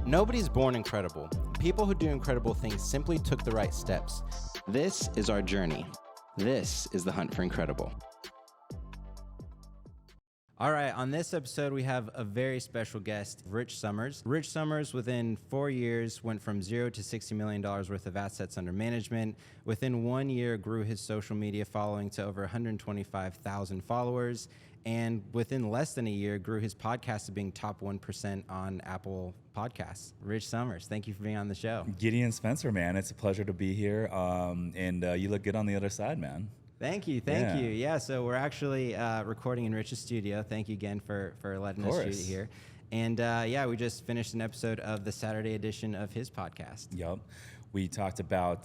Nobody's born incredible. People who do incredible things simply took the right steps. This is our journey. This is the hunt for incredible. All right, on this episode, we have a very special guest, Rich Summers. Rich Summers, within 4 years, went from $0 to $60 million worth of assets under management. Within 1 year, grew his social media following to over 125,000 followers. And within less than a year, grew his podcast to being top 1% on Apple Podcasts. Rich Summers, thank you for being on the show. Gideon Spencer, man, it's a pleasure to be here. And you look good on the other side, man. Thank you. Yeah, so we're actually recording in Rich's studio. Thank you again for letting us shoot here. And we just finished an episode of the Saturday edition of his podcast. Yep. We talked about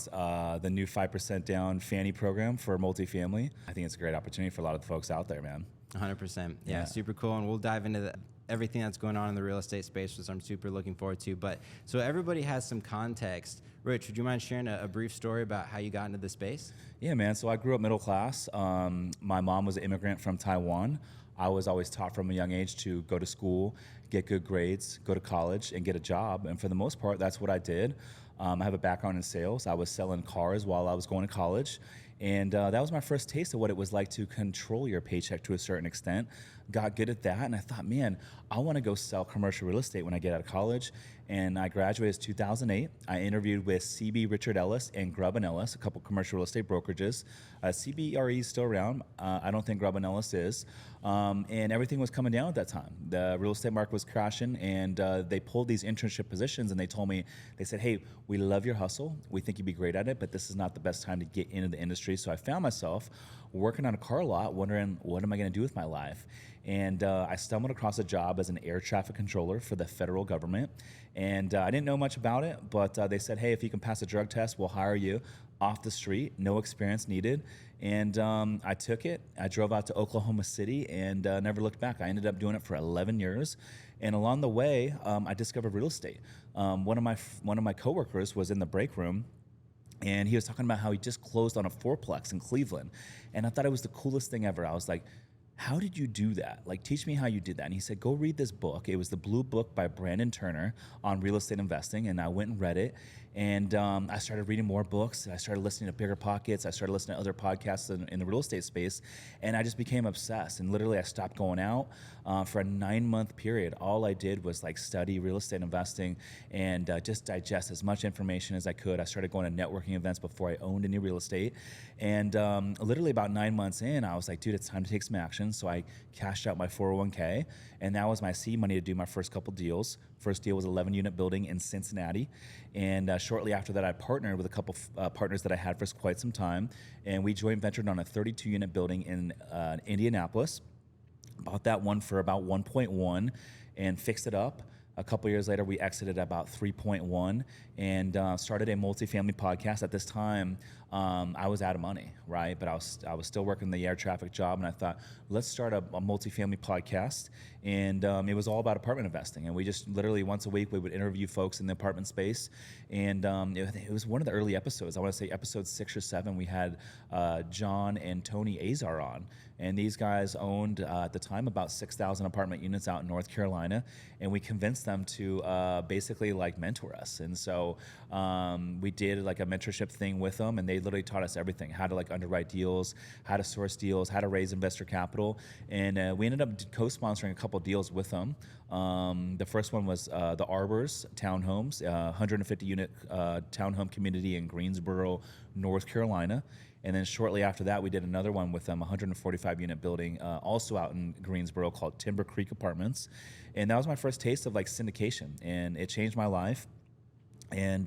the new 5% down Fannie program for multifamily. I think it's a great opportunity for a lot of the folks out there, man. 100%. Yeah, super cool. And we'll dive into everything that's going on in the real estate space, which I'm super looking forward to. But so everybody has some context. Rich, would you mind sharing a brief story about how you got into the space? Yeah, man. So I grew up middle class. My mom was an immigrant from Taiwan. I was always taught from a young age to go to school, get good grades, go to college, and get a job. And for the most part, that's what I did. I have a background in sales. I was selling cars while I was going to college. And that was my first taste of what it was like to control your paycheck to a certain extent. Got good at that, and I thought, man, I want to go sell commercial real estate when I get out of college. And I graduated in 2008. I interviewed with CB Richard Ellis and Grubb & Ellis, a couple commercial real estate brokerages. CBRE is still around. I don't think Grubb & Ellis is. And everything was coming down at that time. The real estate market was crashing, and they pulled these internship positions, and they told me, they said, hey, we love your hustle. We think you'd be great at it, but this is not the best time to get into the industry. So I found myself working on a car lot, wondering, what am I going to do with my life? And I stumbled across a job as an air traffic controller for the federal government. And I didn't know much about it, but they said, hey, if you can pass a drug test, we'll hire you off the street, no experience needed. And I took it. I drove out to Oklahoma City and never looked back. I ended up doing it for 11 years. And along the way, I discovered real estate. One of my coworkers was in the break room, and he was talking about how he just closed on a fourplex in Cleveland. And I thought it was the coolest thing ever. I was like, how did you do that? Like, teach me how you did that. And he said, go read this book. It was the Blue Book by Brandon Turner on real estate investing. And I went and read it. And I started reading more books. I started listening to Bigger Pockets. I started listening to other podcasts in the real estate space. And I just became obsessed. And literally, I stopped going out for a 9-month period. All I did was like study real estate investing and just digest as much information as I could. I started going to networking events before I owned any real estate. And literally about 9 months in, I was like, dude, it's time to take some action. So I cashed out my 401k. And that was my seed money to do my first couple deals. First deal was an 11-unit building in Cincinnati. And shortly after that, I partnered with a couple partners that I had for quite some time. And we joint ventured on a 32-unit building in Indianapolis. Bought that one for about 1.1 and fixed it up. A couple years later, we exited at about 3.1 and started a multifamily podcast. At this time, I was out of money, right? But I was still working the air traffic job, and I thought, let's start a multifamily podcast. And it was all about apartment investing. And we just literally once a week, we would interview folks in the apartment space. And it was one of the early episodes. I want to say episode 6 or 7, we had John and Tony Azar on. And these guys owned, at the time, about 6,000 apartment units out in North Carolina. And we convinced them to basically like mentor us. And so we did like a mentorship thing with them, and they literally taught us everything: how to like underwrite deals, how to source deals, how to raise investor capital. And we ended up co-sponsoring a couple deals with them. The first one was the Arbors Townhomes, 150 unit townhome community in Greensboro, North Carolina. And then shortly after that, we did another one with them, 145 unit building, also out in Greensboro, called Timber Creek Apartments. And that was my first taste of like syndication, and it changed my life. And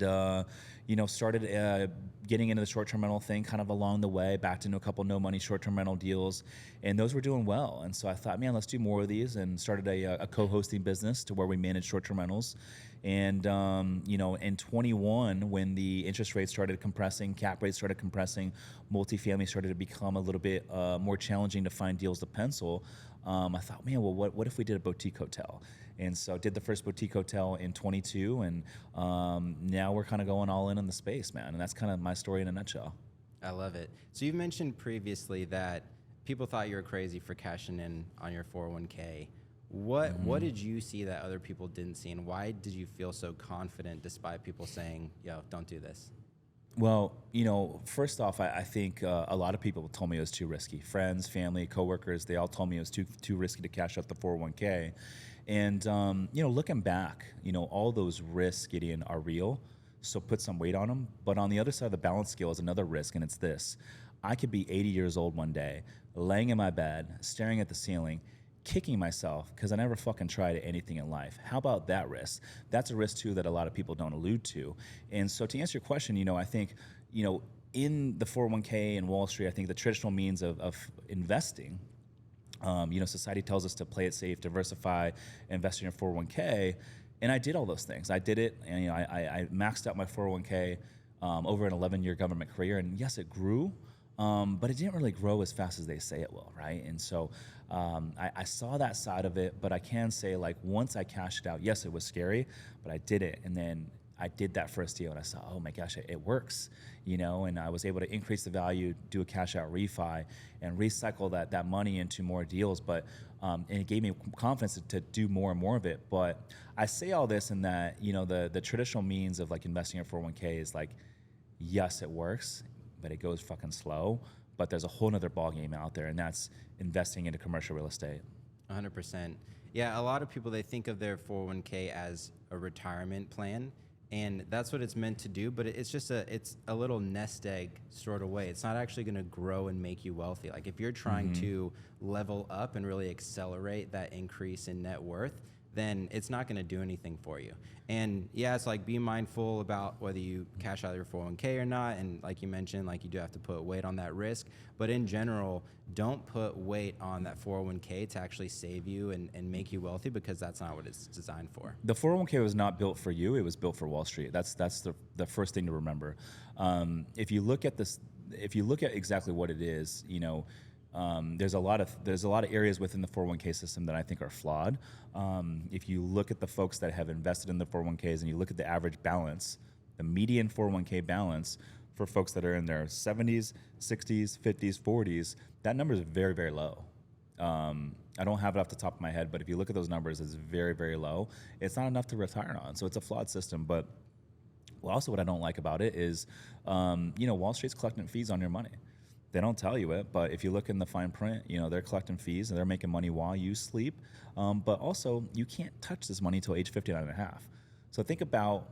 started getting into the short-term rental thing kind of along the way, backed into a couple no-money short-term rental deals, and those were doing well. And so I thought, man, let's do more of these, and started a co-hosting business to where we manage short-term rentals. And, in 21, when the interest rates started compressing, cap rates started compressing, multifamily started to become a little bit more challenging to find deals to pencil, I thought, man, well, what if we did a boutique hotel? And so did the first boutique hotel in 22, and now we're kind of going all in on the space, man. And that's kind of my story in a nutshell. I love it. So you've mentioned previously that people thought you were crazy for cashing in on your 401k. What did you see that other people didn't see, and why did you feel so confident despite people saying, "Yo, don't do this"? Well, first off, I think a lot of people told me it was too risky. Friends, family, coworkers, they all told me it was too risky to cash out the 401k. And looking back, all those risks, Gideon, are real. So put some weight on them. But on the other side of the balance scale is another risk, and it's this: I could be 80 years old one day, laying in my bed, staring at the ceiling, kicking myself because I never fucking tried anything in life. How about that risk? That's a risk too that a lot of people don't allude to. And so to answer your question, I think, in the 401k and Wall Street, I think the traditional means of investing, society tells us to play it safe, diversify, invest in your 401k. And I did all those things. I did it, and I maxed out my 401k over an 11-year government career. And yes, it grew, but it didn't really grow as fast as they say it will, right? And so I saw that side of it, but I can say, like, once I cashed it out, yes, it was scary, but I did it. And then I did that first deal, and I saw, oh my gosh, it works, and I was able to increase the value, do a cash out refi, and recycle that money into more deals. But and it gave me confidence to do more and more of it. But I say all this in that, the traditional means of like investing in 401k is like, yes, it works, but it goes fucking slow. But there's a whole nother ballgame out there, and that's investing into commercial real estate. 100%. Yeah, a lot of people, they think of their 401k as a retirement plan, and that's what it's meant to do, but it's a little nest egg sort of way. It's not actually going to grow and make you wealthy. Like, if you're trying to level up and really accelerate that increase in net worth, then it's not going to do anything for you. And yeah, it's like, be mindful about whether you cash out your 401k or not. And like you mentioned, like, you do have to put weight on that risk. But in general, don't put weight on that 401k to actually save you and make you wealthy, because that's not what it's designed for. The 401k was not built for you. It was built for Wall Street. That's the first thing to remember. If you look at exactly what it is, there's a lot of areas within the 401k system that I think are flawed. If you look at the folks that have invested in the 401ks and you look at the average balance, the median 401k balance for folks that are in their 70s, 60s, 50s, 40s, that number is very, very low. I don't have it off the top of my head, but if you look at those numbers, it's very, very low. It's not enough to retire on, so it's a flawed system. But also what I don't like about it is, Wall Street's collecting fees on your money. They don't tell you it, but if you look in the fine print, they're collecting fees and they're making money while you sleep. But also, you can't touch this money until age 59 and a half. So think about,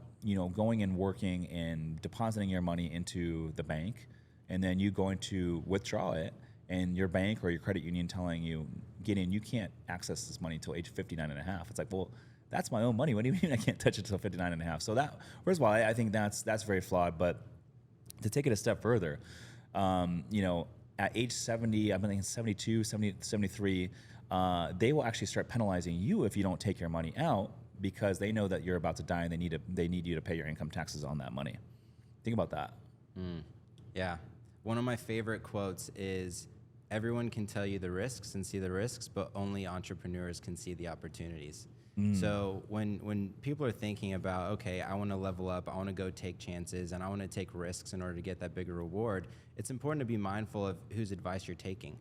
going and working and depositing your money into the bank, and then you going to withdraw it, and your bank or your credit union telling you, Gideon, you can't access this money until age 59 and a half. It's like, well, that's my own money. What do you mean I can't touch it until 59 and a half? So first of all, I think that's very flawed. But to take it a step further, at age 70, I mean 72, 70, 73, they will actually start penalizing you if you don't take your money out, because they know that you're about to die and they need you to pay your income taxes on that money. Think about that. Yeah. One of my favorite quotes is, everyone can tell you the risks and see the risks, but only entrepreneurs can see the opportunities. So when people are thinking about, okay, I want to level up, I want to go take chances, and I want to take risks in order to get that bigger reward, it's important to be mindful of whose advice you're taking,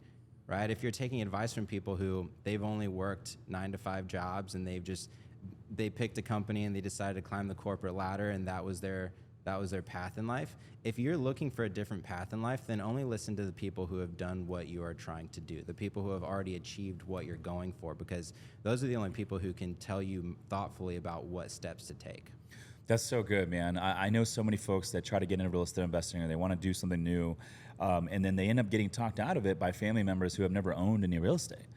right? If you're taking advice from people who they've only worked 9 to 5 jobs and they picked a company and they decided to climb the corporate ladder and that was their path in life. If you're looking for a different path in life, then only listen to the people who have done what you are trying to do, the people who have already achieved what you're going for, because those are the only people who can tell you thoughtfully about what steps to take. That's so good, man. I know so many folks that try to get into real estate investing, or they want to do something new, and then they end up getting talked out of it by family members who have never owned any real estate.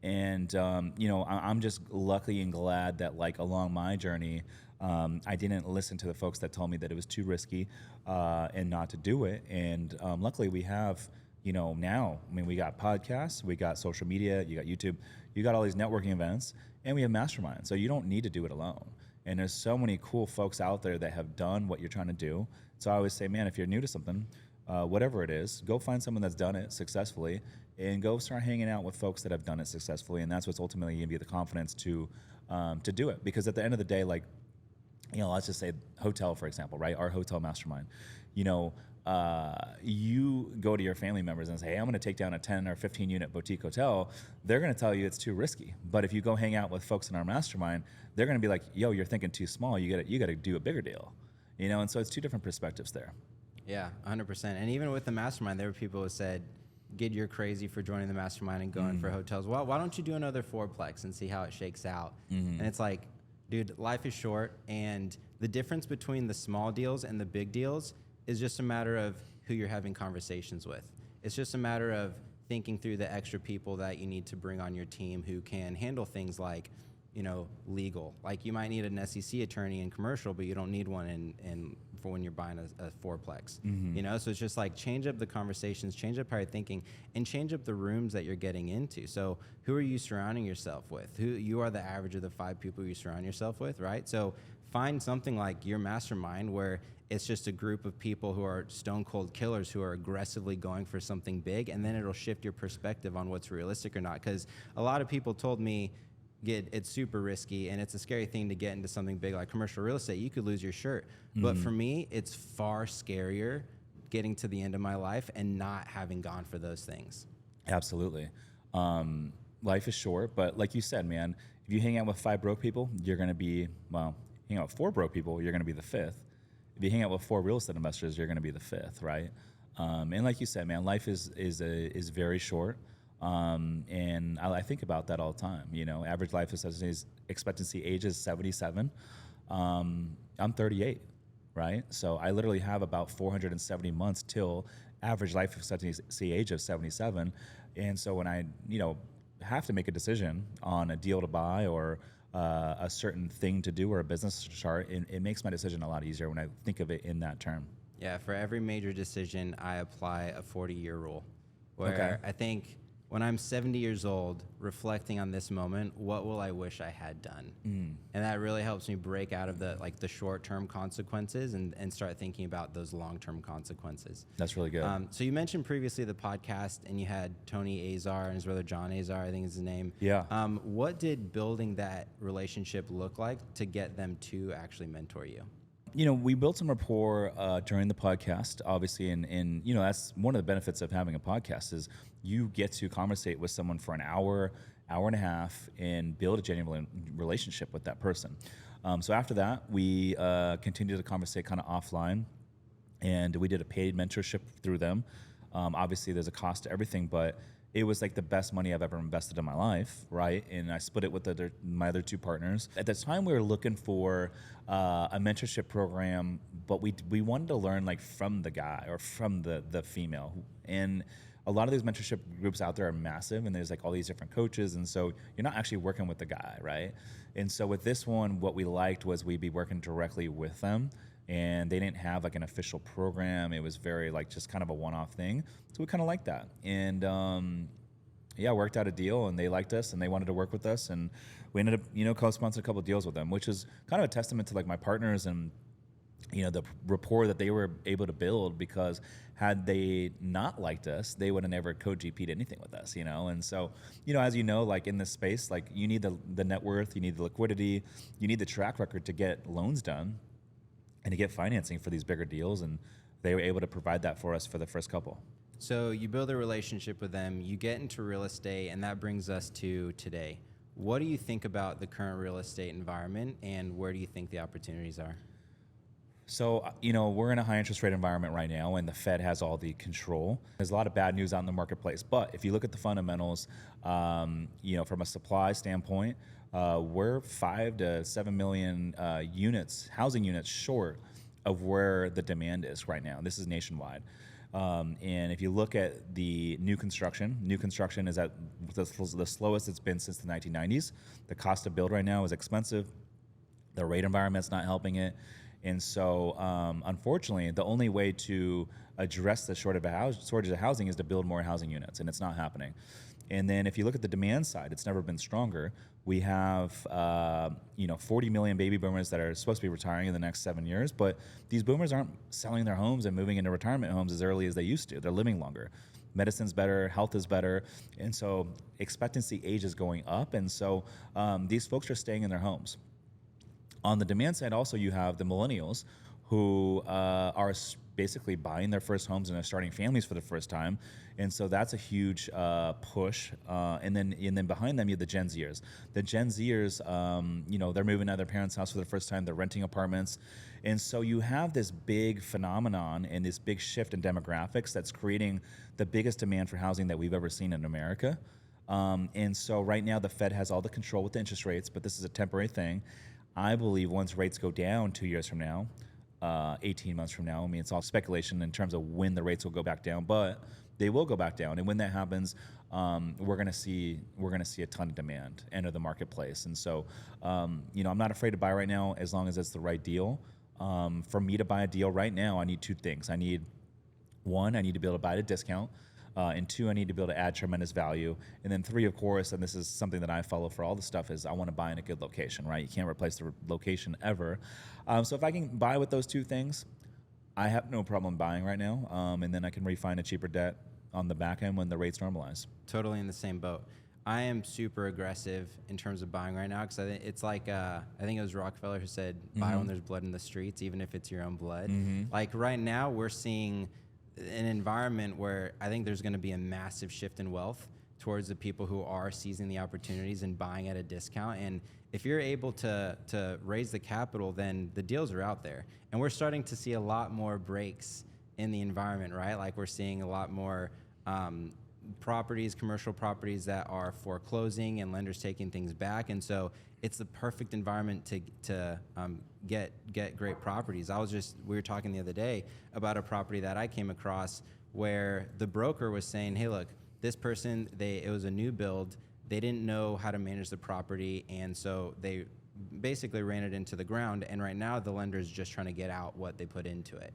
And, I'm just lucky and glad that, like, along my journey, I didn't listen to the folks that told me that it was too risky and not to do it. And luckily we have, now, we got podcasts, we got social media, you got YouTube, you got all these networking events, and we have masterminds. So you don't need to do it alone. And there's so many cool folks out there that have done what you're trying to do. So I always say, man, if you're new to something, whatever it is, go find someone that's done it successfully and go start hanging out with folks that have done it successfully. And that's what's ultimately going to be the confidence to do it. Because at the end of the day, like, let's just say hotel, for example, right? Our hotel mastermind. you go to your family members and say, hey, I'm going to take down a 10 or 15 unit boutique hotel, they're going to tell you it's too risky. But if you go hang out with folks in our mastermind, they're going to be like, yo, you're thinking too small. You got to do a bigger deal, you know? And so it's two different perspectives there. Yeah, 100%. And even with the mastermind, there were people who said, Gid, you're crazy for joining the mastermind and going for hotels. Well, why don't you do another fourplex and see how it shakes out? And it's like, dude, life is short, and the difference between the small deals and the big deals is just a matter of who you're having conversations with. It's just a matter of thinking through the extra people that you need to bring on your team who can handle things like, you know, legal. Like you might need an SEC attorney in commercial, but you don't need one in for when you're buying a fourplex. You know, so it's just like change up the conversations, change up how you're thinking, and change up the rooms that you're getting into. So who are you surrounding yourself with? Who you are the average of the 5 people you surround yourself with, right? So find something like your mastermind where it's just a group of people who are stone cold killers who are aggressively going for something big, and then it'll shift your perspective on what's realistic or not. Because a lot of people told me, it's super risky and it's a scary thing to get into something big like commercial real estate. You could lose your shirt. But for me, it's far scarier getting to the end of my life and not having gone for those things. Absolutely. Life is short, but like you said, man, if you hang out with 5 broke people, you're going to be, well, hang out with 4 broke people, you're going to be the 5th. If you hang out with 4 real estate investors, you're going to be the 5th, right? And like you said, man, life is very short. And I think about that all the time. You know, average life expectancy age is 77. I'm 38, right? So I literally have about 470 months till average life expectancy age of 77. And so when I, you know, have to make a decision on a deal to buy or a certain thing to do or a business to start, it makes my decision a lot easier when I think of it in that term. Yeah, for every major decision, I apply a 40-year rule where I think when I'm 70 years old, reflecting on this moment, what will I wish I had done? And that really helps me break out of the short-term consequences and start thinking about those long-term consequences. That's really good. So you mentioned previously the podcast, and you had Tony Azar and his brother John Azar, I think is his name. Yeah. What did building that relationship look like to get them to actually mentor you? You know, we built some rapport during the podcast, obviously, and you know, that's one of the benefits of having a podcast is you get to conversate with someone for an hour and a half, and build a genuine relationship with that person. So after that, we continued to conversate kind of offline, and we did a paid mentorship through them. Obviously, there's a cost to everything, but it was like the best money I've ever invested in my life, right? And I split it with my other 2 partners. At the time, we were looking for a mentorship program, but we wanted to learn like from the guy or from the female. And a lot of these mentorship groups out there are massive, and there's like all these different coaches, and so you're not actually working with the guy, right? And so with this one, what we liked was we'd be working directly with them, and they didn't have like an official program. It was very like just kind of a one-off thing. So we kind of liked that. And worked out a deal, and they liked us and they wanted to work with us. And we ended up, you know, co-sponsoring a couple of deals with them, which is kind of a testament to like my partners and, you know, the rapport that they were able to build, because had they not liked us, they would have never co-GP'd anything with us, you know? And so, you know, as you know, like in this space, like you need the net worth, you need the liquidity, you need the track record to get loans done and to get financing for these bigger deals. And they were able to provide that for us for the first couple. So you build a relationship with them, you get into real estate, and that brings us to today. What do you think about the current real estate environment, and where do you think the opportunities are? So, you know, we're in a high interest rate environment right now, and the Fed has all the control. There's a lot of bad news out in the marketplace. But if you look at the fundamentals, you know, from a supply standpoint, we're 5 to 7 million housing units short of where the demand is right now. This is nationwide. And if you look at the new construction is at the slowest it's been since the 1990s. The cost to build right now is expensive. The rate environment's not helping it. And so, unfortunately, the only way to address the shortage of housing is to build more housing units, and it's not happening. And then if you look at the demand side, it's never been stronger. We have, 40 million baby boomers that are supposed to be retiring in the next 7 years, but these boomers aren't selling their homes and moving into retirement homes as early as they used to. They're living longer. Medicine's better, health is better, and so expectancy age is going up, and so these folks are staying in their homes. On the demand side, also, you have the millennials who are basically buying their first homes and they're starting families for the first time. And so that's a huge push. And then behind them, you have the Gen Zers. The Gen Zers, they're moving out of their parents' house for the first time. They're renting apartments. And so you have this big phenomenon and this big shift in demographics that's creating the biggest demand for housing that we've ever seen in America. And so right now the Fed has all the control with the interest rates, but this is a temporary thing. I believe once rates go down 2 years from now, 18 months from now, I mean, it's all speculation in terms of when the rates will go back down, but they will go back down. And when that happens, we're going to see a ton of demand enter the marketplace. And so, I'm not afraid to buy right now as long as it's the right deal. For me to buy a deal right now, I need two things. I need to be able to buy at a discount. And two, I need to be able to add tremendous value. And then three, of course, and this is something that I follow for all the stuff, is I want to buy in a good location, right? You can't replace the location ever. So if I can buy with those two things, I have no problem buying right now. And then I can refinance a cheaper debt on the back end when the rates normalize. Totally in the same boat. I am super aggressive in terms of buying right now because it's like, I think it was Rockefeller who said, buy when there's blood in the streets, even if it's your own blood. Like right now we're seeing an environment where I think there's going to be a massive shift in wealth towards the people who are seizing the opportunities and buying at a discount. And if you're able to raise the capital, then the deals are out there. And we're starting to see a lot more breaks in the environment, right? Like we're seeing a lot more properties, commercial properties that are foreclosing and lenders taking things back. And so it's the perfect environment to get great properties. We were talking the other day about a property that I came across where the broker was saying, hey, look, this person, it was a new build. They didn't know how to manage the property. And so they basically ran it into the ground. And right now the lender is just trying to get out what they put into it.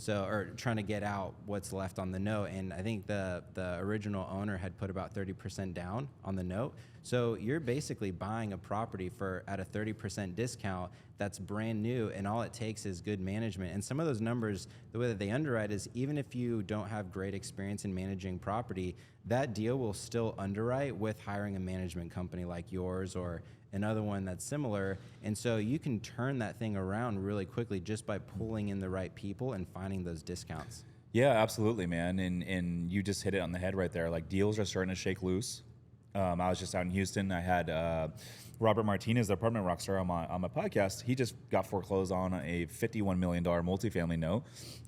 Or trying to get out what's left on the note. And I think the original owner had put about 30% down on the note. So you're basically buying a property at a 30% discount that's brand new, and all it takes is good management. And some of those numbers, the way that they underwrite is even if you don't have great experience in managing property, that deal will still underwrite with hiring a management company like yours or another one that's similar. And so you can turn that thing around really quickly just by pulling in the right people and finding those discounts. Yeah, absolutely, man. And you just hit it on the head right there. Like deals are starting to shake loose. I was just out in Houston. I had Robert Martinez, the apartment rockstar, on my podcast. He just got foreclosed on a $51 million multifamily note.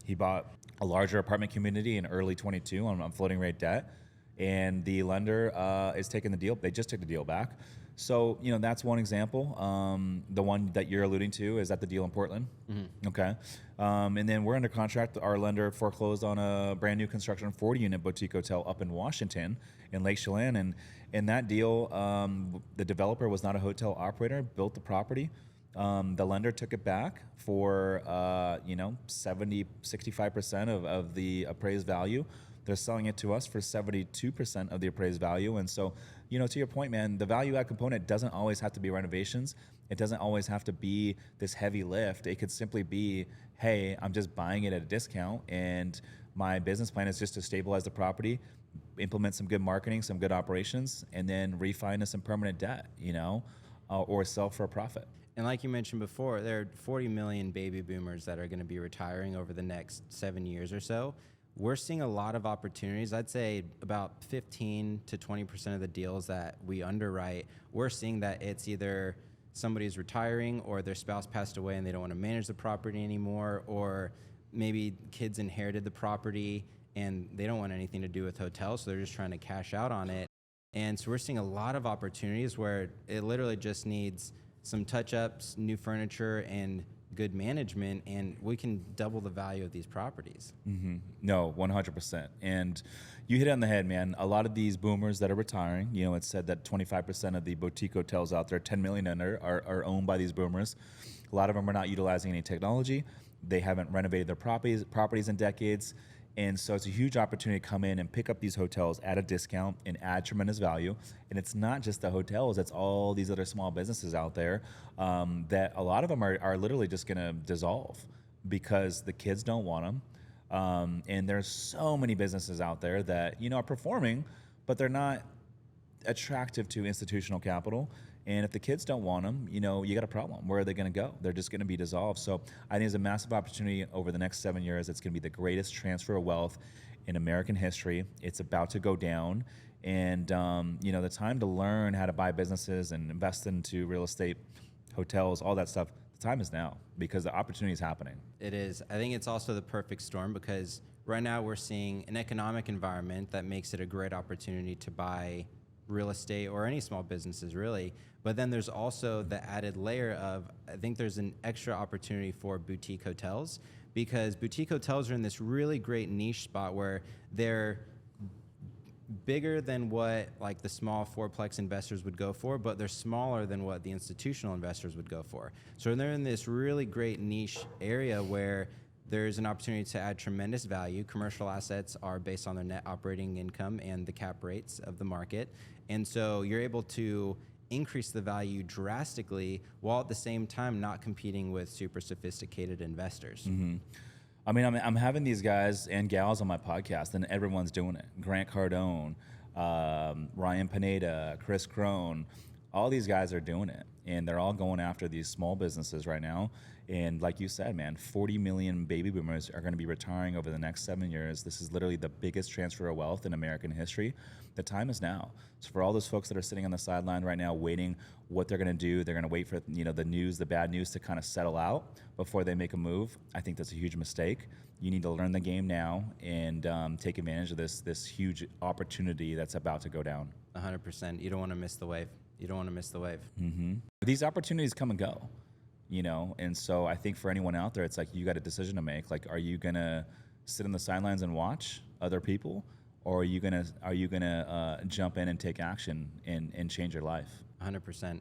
He bought a larger apartment community in early 22 on floating rate debt, and the lender is taking the deal. They just took the deal back. So, that's one example. The one that you're alluding to, is that the deal in Portland? Okay. And then we're under contract. Our lender foreclosed on a brand new construction 40-unit boutique hotel up in Washington in Lake Chelan. And that deal, the developer was not a hotel operator, built the property. The lender took it back for, 65% of the appraised value. They're selling it to us for 72% of the appraised value. And so, to your point, man, the value add component doesn't always have to be renovations. It doesn't always have to be this heavy lift. It could simply be, hey, I'm just buying it at a discount, and my business plan is just to stabilize the property, implement some good marketing, some good operations, and then refinance some permanent debt, or sell for a profit. And like you mentioned before, there are 40 million baby boomers that are going to be retiring over the next 7 years or so. We're seeing a lot of opportunities. I'd say about 15 to 20% of the deals that we underwrite, we're seeing that it's either somebody's retiring or their spouse passed away and they don't want to manage the property anymore, or maybe kids inherited the property and they don't want anything to do with hotels, so they're just trying to cash out on it. And so we're seeing a lot of opportunities where it literally just needs some touch-ups, new furniture, and good management, and we can double the value of these properties. No, 100%. And you hit it on the head, man. A lot of these boomers that are retiring, it's said that 25% of the boutique hotels out there, 10 million under, are owned by these boomers. A lot of them are not utilizing any technology. They haven't renovated their properties in decades. And so it's a huge opportunity to come in and pick up these hotels at a discount and add tremendous value. And it's not just the hotels, it's all these other small businesses out there that a lot of them are literally just going to dissolve because the kids don't want them. And there's so many businesses out there that, are performing, but they're not attractive to institutional capital. And if the kids don't want them, you know, you got a problem. Where are they going to go? They're just going to be dissolved. So I think there's a massive opportunity over the next 7 years. It's going to be the greatest transfer of wealth in American history. It's about to go down. And, you know, the time to learn how to buy businesses and invest into real estate, hotels, all that stuff, the time is now because the opportunity is happening. It is. I think it's also the perfect storm because right now we're seeing an economic environment that makes it a great opportunity to buy real estate or any small businesses really. But then there's also the added layer of, I think there's an extra opportunity for boutique hotels because boutique hotels are in this really great niche spot where they're bigger than what like the small fourplex investors would go for, but they're smaller than what the institutional investors would go for. So they're in this really great niche area where there's an opportunity to add tremendous value. Commercial assets are based on their net operating income and the cap rates of the market. And so you're able to increase the value drastically while at the same time not competing with super sophisticated investors. Mm-hmm. I mean, I'm having these guys and gals on my podcast, and everyone's doing it. Grant Cardone, Ryan Pineda, Chris Crone, all these guys are doing it, and they're all going after these small businesses right now. And like you said, man, 40 million baby boomers are going to be retiring over the next 7 years. This is literally the biggest transfer of wealth in American history. The time is now. So for all those folks that are sitting on the sideline right now waiting what they're going to do, they're going to wait for, you know, the news, the bad news to kind of settle out before they make a move. I think that's a huge mistake. You need to learn the game now and take advantage of this huge opportunity that's about to go down. 100%. You don't want to miss the wave. You don't want to miss the wave. Mm-hmm. These opportunities come and go, you know? And so I think for anyone out there, it's like you got a decision to make. Like, are you going to sit on the sidelines and watch other people? Or are you gonna jump in and take action and change your life? 100%.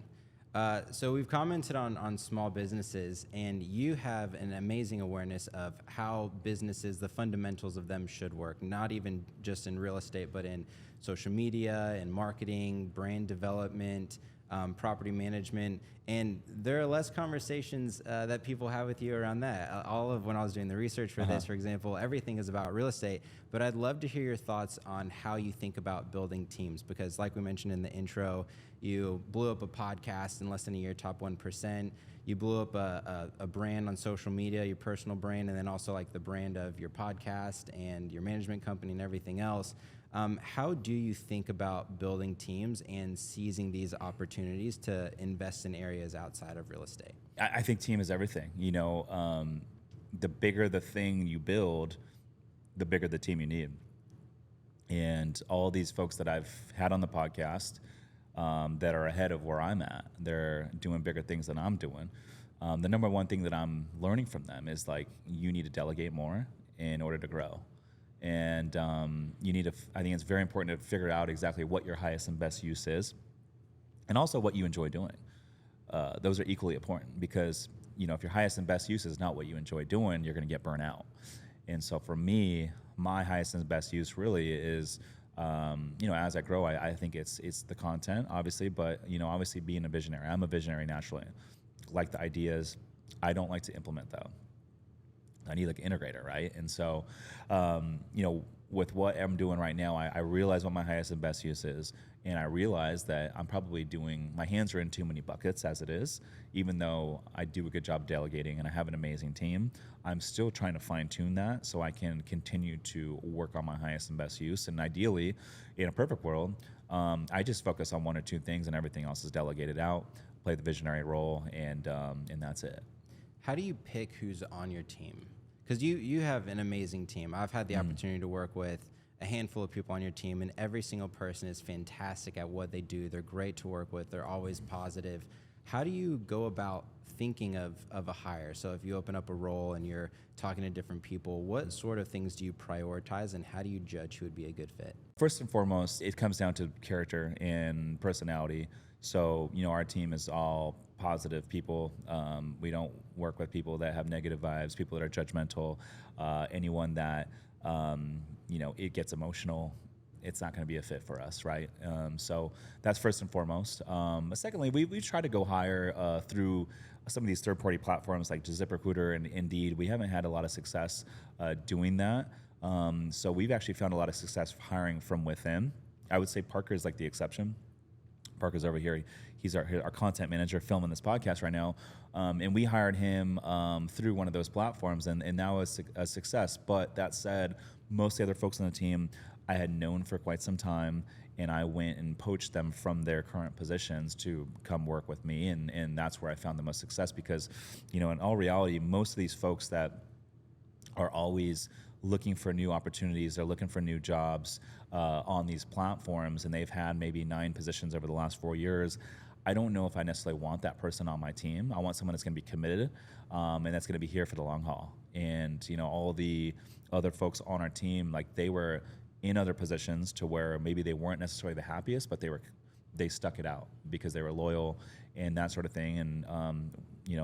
So we've commented on small businesses, and you have an amazing awareness of how businesses, the fundamentals of them should work, not even just in real estate, but in social media and marketing, brand development, property management. And there are less conversations that people have with you around that. All of when I was doing the research for this, for example, everything is about real estate. But I'd love to hear your thoughts on how you think about building teams, because like we mentioned in the intro, you blew up a podcast in less than a year, top 1%. You blew up a brand on social media, your personal brand, and then also like the brand of your podcast and your management company and everything else. How do you think about building teams and seizing these opportunities to invest in areas outside of real estate? I think team is everything. You know, the bigger the thing you build, the bigger the team you need. And all these folks that I've had on the podcast that are ahead of where I'm at, they're doing bigger things than I'm doing. The number one thing that I'm learning from them is like, you need to delegate more in order to grow. And you need to, I think it's very important to figure out exactly what your highest and best use is, and also what you enjoy doing. Those are equally important because, you know, if your highest and best use is not what you enjoy doing, you're going to get burnt out. And so for me, my highest and best use really is, you know, as I grow, I think it's the content, obviously, but, you know, obviously being a visionary. I'm a visionary naturally. Like the ideas, I don't like to implement though. I need like an integrator, right? And so, you know, with what I'm doing right now, I realize what my highest and best use is, and I realize that I'm probably doing, my hands are in too many buckets as it is, even though I do a good job delegating and I have an amazing team. I'm still trying to fine tune that so I can continue to work on my highest and best use. And ideally, in a perfect world, I just focus on one or two things and everything else is delegated out, play the visionary role, and that's it. How do you pick who's on your team? Because you have an amazing team. I've had the opportunity to work with a handful of people on your team, and every single person is fantastic at what they do. They're great to work with. They're always positive. How do you go about thinking of a hire? So if you open up a role and you're talking to different people, what sort of things do you prioritize, and how do you judge who would be a good fit? First and foremost, it comes down to character and personality. So, you know, our team is all positive people. We don't work with people that have negative vibes, people that are judgmental, anyone that, you know, it gets emotional. It's not going to be a fit for us, right? So that's first and foremost. Secondly, we try to go higher through some of these third-party platforms like ZipRecruiter and Indeed. We haven't had a lot of success doing that. So we've actually found a lot of success hiring from within. I would say Parker is like the exception. Parker's over here. He's our content manager filming this podcast right now. And we hired him through one of those platforms, and now it's a success. But that said, most of the other folks on the team I had known for quite some time, and I went and poached them from their current positions to come work with me. And that's where I found the most success because, in all reality, most of these folks that are always looking for new opportunities, they're looking for new jobs on these platforms, and they've had maybe 9 positions over the last 4 years. I don't know if I necessarily want that person on my team. I want someone that's going to be committed and that's going to be here for the long haul. And all the other folks on our team, like they were in other positions to where maybe they weren't necessarily the happiest, but they stuck it out because they were loyal and that sort of thing. And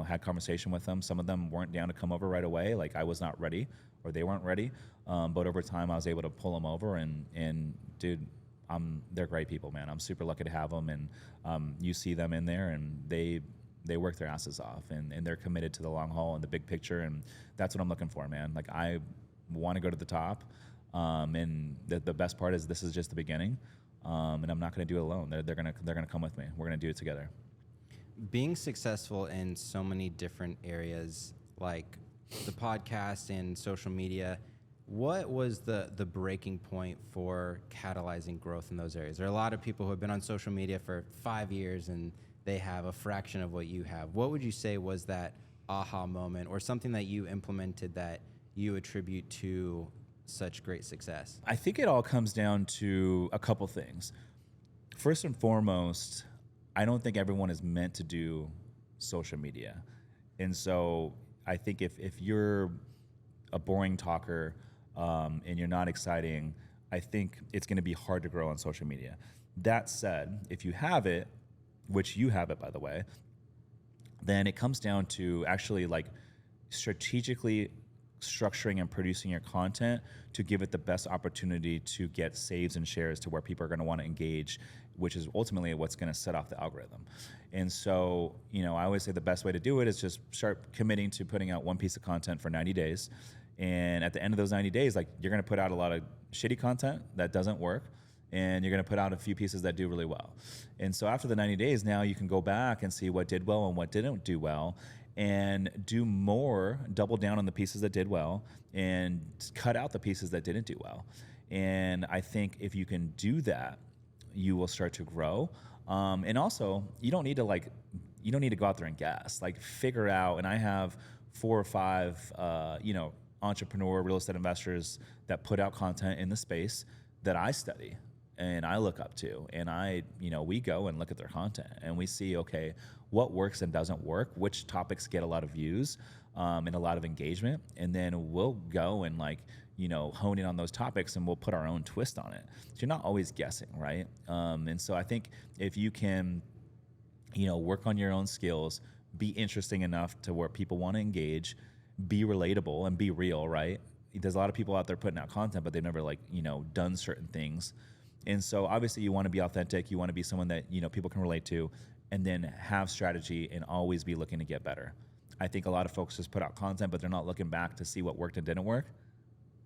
had conversation with them. Some of them weren't down to come over right away. Like I was not ready, or they weren't ready. But over time, I was able to pull them over. And dude, they're great people, man. I'm super lucky to have them. And you see them in there, and they work their asses off, and they're committed to the long haul and the big picture. And that's what I'm looking for, man. Like I want to go to the top. And the best part is this is just the beginning. And I'm not going to do it alone. They're gonna come with me. We're gonna do it together. Being successful in so many different areas, like the podcast and social media, what was the breaking point for catalyzing growth in those areas? There are a lot of people who have been on social media for 5 years and they have a fraction of what you have. What would you say was that aha moment or something that you implemented that you attribute to such great success? I think it all comes down to a couple things. First and foremost, I don't think everyone is meant to do social media. And so I think if you're a boring talker and you're not exciting, I think it's going to be hard to grow on social media. That said, if you have it, which you have it, by the way, then it comes down to actually like strategically structuring and producing your content to give it the best opportunity to get saves and shares to where people are going to want to engage, which is ultimately what's going to set off the algorithm. And so, I always say the best way to do it is just start committing to putting out one piece of content for 90 days. And at the end of those 90 days, like you're going to put out a lot of shitty content that doesn't work, and you're going to put out a few pieces that do really well. And so after the 90 days, now you can go back and see what did well and what didn't do well, and do more, double down on the pieces that did well and cut out the pieces that didn't do well. And I think if you can do that, you will start to grow. And also, you don't need to go out there and guess. Like figure out, and I have 4 or 5, entrepreneur real estate investors that put out content in the space that I study and I look up to, and we go and look at their content and we see, okay, what works and doesn't work, which topics get a lot of views and a lot of engagement, and then we'll go and hone in on those topics and we'll put our own twist on it. So you're not always guessing, right? And so I think if you can, work on your own skills, be interesting enough to where people want to engage, be relatable and be real, right? There's a lot of people out there putting out content, but they've never done certain things. And so obviously you want to be authentic. You want to be someone that, people can relate to, and then have strategy and always be looking to get better. I think a lot of folks just put out content, but they're not looking back to see what worked and didn't work.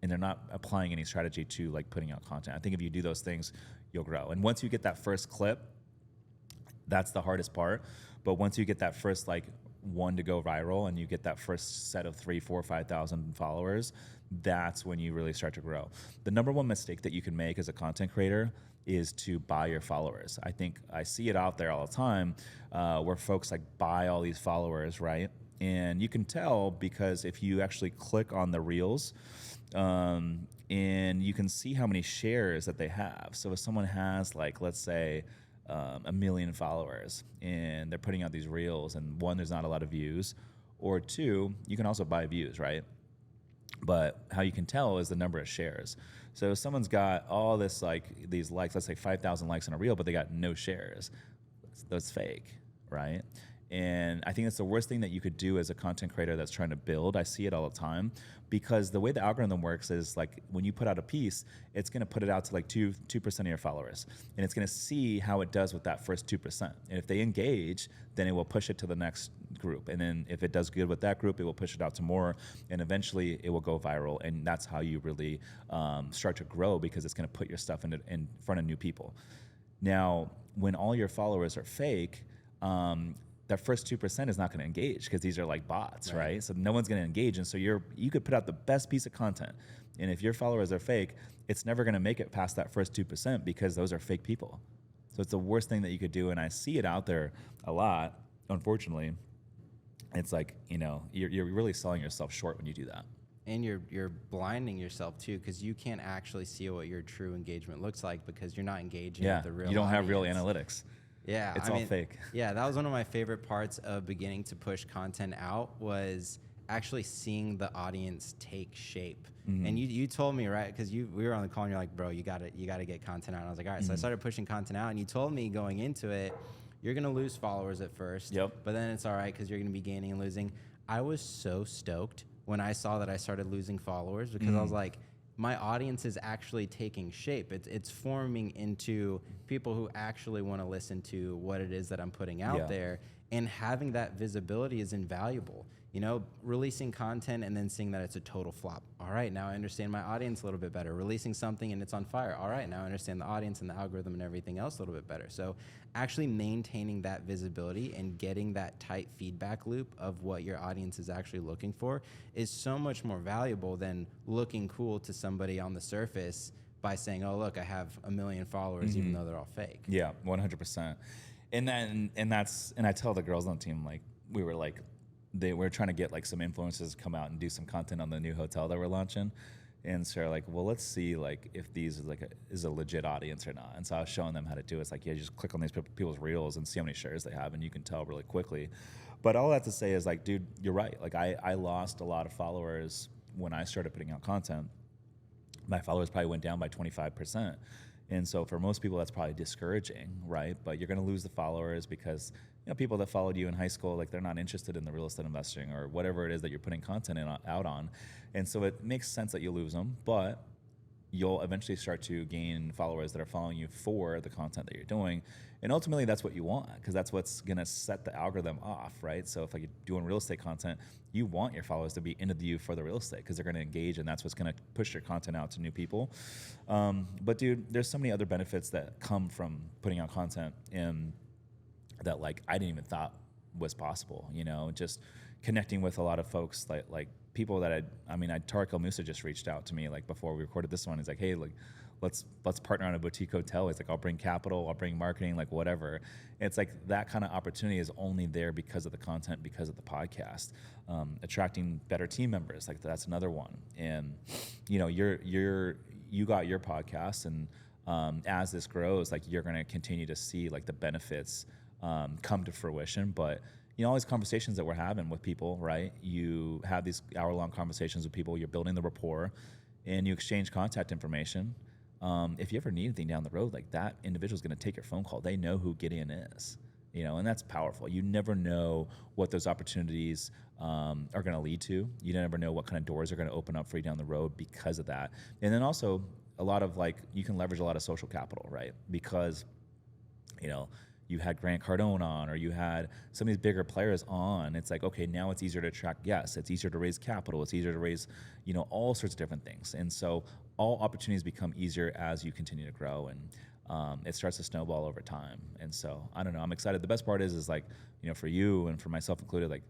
And they're not applying any strategy to putting out content. I think if you do those things, you'll grow. And once you get that first clip, that's the hardest part. But once you get that first one to go viral and you get that first set of 3, 4, 5,000 followers, that's when you really start to grow. The number one mistake that you can make as a content creator is to buy your followers. I think I see it out there all the time where folks buy all these followers, right? And you can tell because if you actually click on the reels, and you can see how many shares that they have. So if someone has let's say 1 million followers and they're putting out these reels, and 1, there's not a lot of views, or 2, you can also buy views, right? But how you can tell is the number of shares. So if someone's got all this these likes, let's say 5,000 likes on a reel, but they got no shares, that's fake, right? And I think that's the worst thing that you could do as a content creator that's trying to build. I see it all the time because the way the algorithm works is when you put out a piece, it's going to put it out to 2% of your followers, and it's going to see how it does with that first 2%. And if they engage, then it will push it to the next group. And then if it does good with that group, it will push it out to more, and eventually it will go viral. And that's how you really start to grow, because it's going to put your stuff in front of new people. Now, when all your followers are fake, that first 2% is not going to engage because these are like bots, right? So no one's going to engage. And so you could put out the best piece of content. And if your followers are fake, it's never going to make it past that first 2% because those are fake people. So it's the worst thing that you could do. And I see it out there a lot, unfortunately. It's like, you're really selling yourself short when you do that. And you're blinding yourself too, because you can't actually see what your true engagement looks like because you're not engaging with the real you don't have real audience. analytics. Yeah, it's all fake. Yeah, that was one of my favorite parts of beginning to push content out was actually seeing the audience take shape. And you told me, right, because we were on the call and you're like, bro, you got to get content out. And I was like, all right. So I started pushing content out, and you told me going into it, you're gonna lose followers at first. Yep. But then it's all right because you're gonna be gaining and losing. I was so stoked when I saw that I started losing followers because I was like, my audience is actually taking shape. It's forming into people who actually want to listen to what it is that I'm putting out there. And having that visibility is invaluable. Releasing content and then seeing that it's a total flop. All right, now I understand my audience a little bit better. Releasing something and it's on fire. All right, now I understand the audience and the algorithm and everything else a little bit better. So actually maintaining that visibility and getting that tight feedback loop of what your audience is actually looking for is so much more valuable than looking cool to somebody on the surface by saying, oh, look, I have 1 million followers, even though they're all fake. Yeah, 100%. And I tell the girls on the team, like, they were trying to get like some influencers to come out and do some content on the new hotel that we're launching. And so they're like, well, let's see like if these is a legit audience or not. And so I was showing them how to do it. It's like, you just click on these people's reels and see how many shares they have, and you can tell really quickly. But all that to say is like, dude, you're right. Like I lost a lot of followers when I started putting out content. My followers probably went down by 25%. And so for most people, that's probably discouraging, right? But you're going to lose the followers because people that followed you in high school, like they're not interested in the real estate investing or whatever it is that you're putting content out on. And so it makes sense that you lose them, but you'll eventually start to gain followers that are following you for the content that you're doing. And ultimately that's what you want, because that's what's going to set the algorithm off, right? So if like you're doing real estate content, you want your followers to be into you for the real estate because they're going to engage, and that's what's going to push your content out to new people. But dude, there's so many other benefits that come from putting out content and that like I didn't even thought was possible, just connecting with a lot of folks like people that Tariq El Musa just reached out to me like before we recorded this one. He's like, hey, like let's partner on a boutique hotel. He's like, I'll bring capital, I'll bring marketing, like whatever. And it's like that kind of opportunity is only there because of the content, because of the podcast. Attracting better team members, like that's another one. And you got your podcast, and as this grows, like you're going to continue to see like the benefits come to fruition. But all these conversations that we're having with people, right? You have these hour-long conversations with people, you're building the rapport, and you exchange contact information. If you ever need anything down the road, like that individual's going to take your phone call. They know who Gideon is, and that's powerful. You never know what those opportunities are going to lead to. You never know what kind of doors are going to open up for you down the road because of that. And then also a lot of you can leverage a lot of social capital, right? Because, you had Grant Cardone on, or you had some of these bigger players on. It's like, okay, now it's easier to attract guests. It's easier to raise capital. It's easier to raise, all sorts of different things. And so all opportunities become easier as you continue to grow, and it starts to snowball over time. And so I don't know, I'm excited. The best part is like, for you and for myself included, like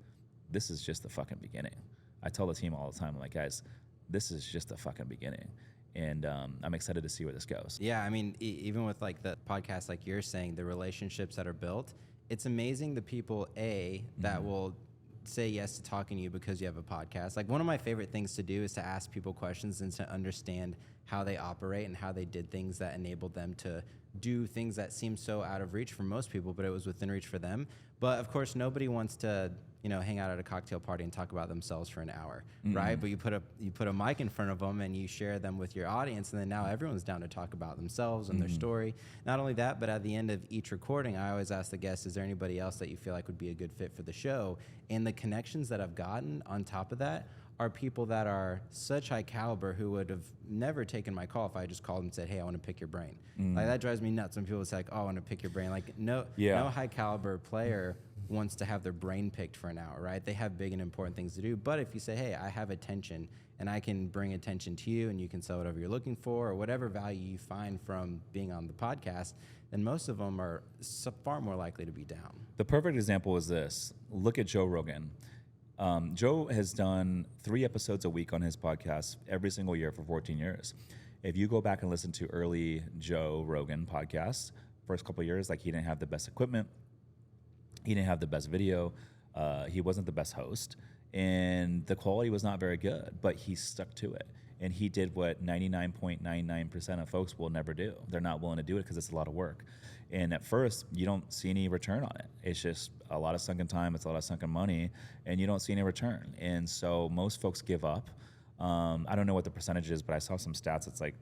this is just the fucking beginning. I tell the team all the time, I'm like, guys, this is just the fucking beginning. And I'm excited to see where this goes. Yeah, I mean, even with like the podcast, like you're saying, the relationships that are built, it's amazing the people, that will say yes to talking to you because you have a podcast. Like one of my favorite things to do is to ask people questions and to understand how they operate and how they did things that enabled them to do things that seem so out of reach for most people, but it was within reach for them. But of course, nobody wants to hang out at a cocktail party and talk about themselves for an hour, right? But you put a mic in front of them and you share them with your audience, and then now everyone's down to talk about themselves and their story. Not only that, but at the end of each recording, I always ask the guests, is there anybody else that you feel like would be a good fit for the show? And the connections that I've gotten on top of that are people that are such high caliber who would have never taken my call if I just called and said, hey, I want to pick your brain. Like that drives me nuts when people say, like, oh, I want to pick your brain. Like no high caliber player wants to have their brain picked for an hour, right? They have big and important things to do. But if you say, hey, I have attention and I can bring attention to you and you can sell whatever you're looking for or whatever value you find from being on the podcast, then most of them are far more likely to be down. The perfect example is this. Look at Joe Rogan. Joe has done 3 episodes a week on his podcast every single year for 14 years. If you go back and listen to early Joe Rogan podcasts, first couple of years, like he didn't have the best equipment, he didn't have the best video, he wasn't the best host, and the quality was not very good, but he stuck to it. And he did what 99.99% of folks will never do. They're not willing to do it because it's a lot of work. And at first, you don't see any return on it. It's just a lot of sunken time, it's a lot of sunken money, and you don't see any return. And so most folks give up. I don't know what the percentage is, but I saw some stats. It's like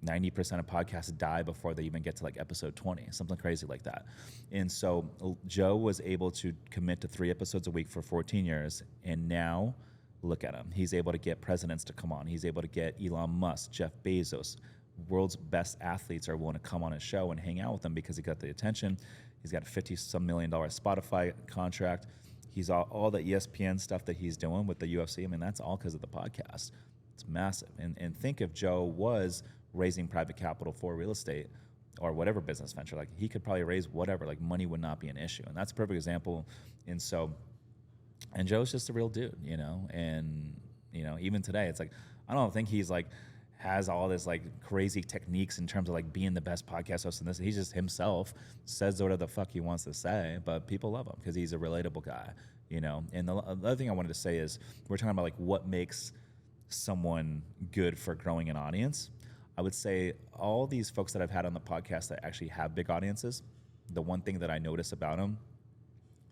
90% of podcasts die before they even get to like episode 20, something crazy like that. And so Joe was able to commit to 3 episodes a week for 14 years. And now look at him. He's able to get presidents to come on. He's able to get Elon Musk, Jeff Bezos, world's best athletes are willing to come on his show and hang out with him because he got the attention. He's got a $50-some million Spotify contract. He's all the ESPN stuff that he's doing with the UFC. I mean, that's all because of the podcast. It's massive. And think if Joe was raising private capital for real estate or whatever business venture, like he could probably raise whatever, like money would not be an issue. And that's a perfect example. And Joe's just a real dude, and, even today, it's like, I don't think he's like, has all this like crazy techniques in terms of like being the best podcast host and this. He's just himself, says whatever the fuck he wants to say, but people love him because he's a relatable guy, And the other thing I wanted to say is we're talking about like what makes someone good for growing an audience. I would say all these folks that I've had on the podcast that actually have big audiences, the one thing that I notice about them